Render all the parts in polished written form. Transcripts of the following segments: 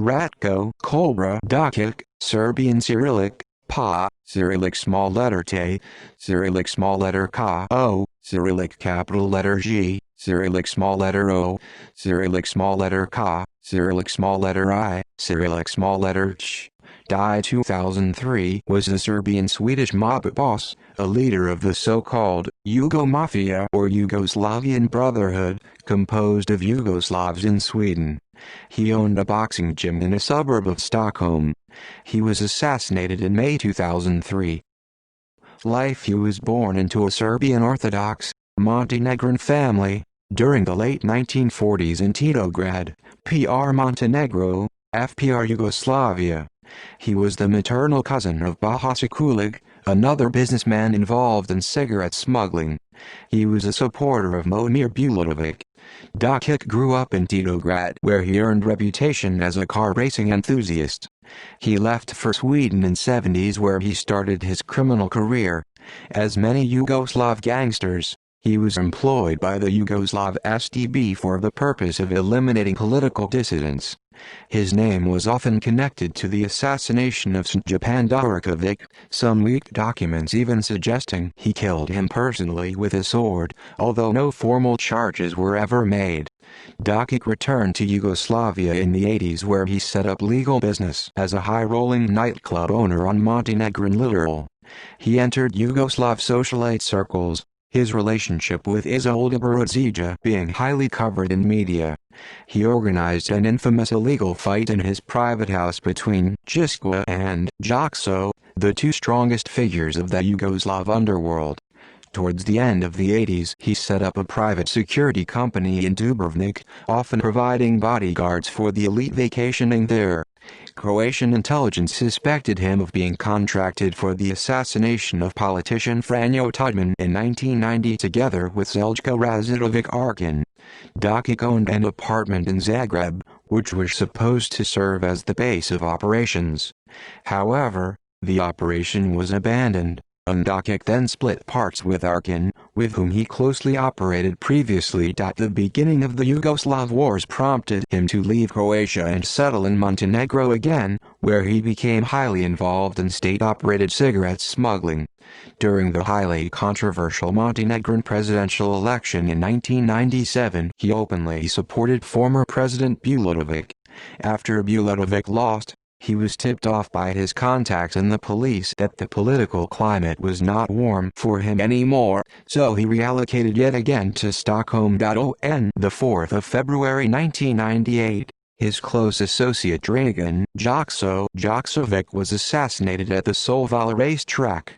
Ratko, Cobra, Đokić, Serbian Cyrillic, Pa, Cyrillic small letter T, Cyrillic small letter K, O, Cyrillic capital letter G, Cyrillic small letter O, Cyrillic small letter K, Cyrillic small letter I, Cyrillic small letter Ch. Died 2003, was a Serbian-Swedish mob boss, a leader of the so-called Yugo Mafia or Yugoslavian Brotherhood, composed of Yugoslavs in Sweden. He owned a boxing gym in a suburb of Stockholm. He was assassinated in May 2003. Life: he was born into a Serbian Orthodox, Montenegrin family, during the late 1940s in Titograd, PR Montenegro, FPR Yugoslavia. He was the maternal cousin of Baha Sekulic, another businessman involved in cigarette smuggling. He was a supporter of Momir Bulatovic. Đokić grew up in Titograd, where he earned reputation as a car racing enthusiast. He left for Sweden in the 70s, where he started his criminal career. As many Yugoslav gangsters, he was employed by the Yugoslav SDB for the purpose of eliminating political dissidents. His name was often connected to the assassination of Stjepan Đokić, some leaked documents even suggesting he killed him personally with a sword, although no formal charges were ever made. Đokić returned to Yugoslavia in the 80s, where he set up legal business as a high-rolling nightclub owner on Montenegrin littoral. He entered Yugoslav socialite circles, his relationship with Izolda Baradzića being highly covered in media. He organized an infamous illegal fight in his private house between Gisqua and Đokić, the two strongest figures of the Yugoslav underworld. Towards the end of the 80s, he set up a private security company in Dubrovnik, often providing bodyguards for the elite vacationing there. Croatian intelligence suspected him of being contracted for the assassination of politician Franjo Tuđman in 1990 together with Zeljko Razidovic Arkin. Đokić owned an apartment in Zagreb, which was supposed to serve as the base of operations. However, the operation was abandoned, and Đokić then split parts with Arkin, with whom he closely operated previously. The beginning of the Yugoslav wars prompted him to leave Croatia and settle in Montenegro again, where he became highly involved in state-operated cigarette smuggling. During the highly controversial Montenegrin presidential election in 1997, he openly supported former President Bulatovic. After Bulatovic lost, he was tipped off by his contacts in the police that the political climate was not warm for him anymore, so he reallocated yet again to Stockholm. On the 4th of February 1998, his close associate Dragan Djokovic was assassinated at the Solvalla racetrack.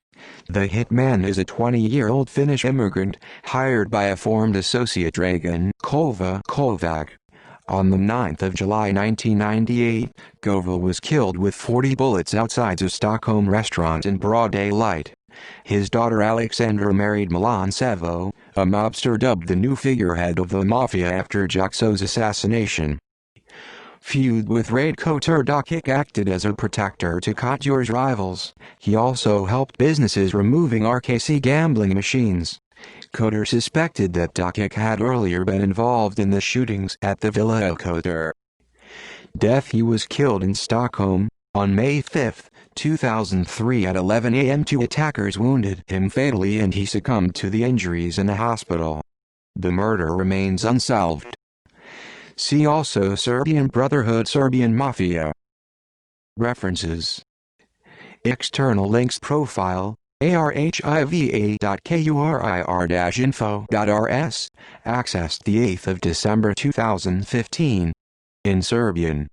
The hitman is a 20-year-old Finnish immigrant, hired by a former associate Dragan Kovac. On the 9th of July 1998, Koval was killed with 40 bullets outside a Stockholm restaurant in broad daylight. His daughter Alexandra married Milan Sevo, a mobster dubbed the new figurehead of the mafia after Dzokic's assassination. Feud with Ratko. Đokić acted as a protector to Couture's rivals. He also helped businesses removing RKC gambling machines. Couture suspected that Đokić had earlier been involved in the shootings at the Villa El Couture. Death: he was killed in Stockholm, on May 5, 2003 at 11 a.m. Two attackers wounded him fatally and he succumbed to the injuries in a hospital. The murder remains unsolved. See also Serbian Brotherhood, Serbian Mafia. References. External links: profile archiva.kurir-info.rs, accessed the 8th of December 2015. In Serbian.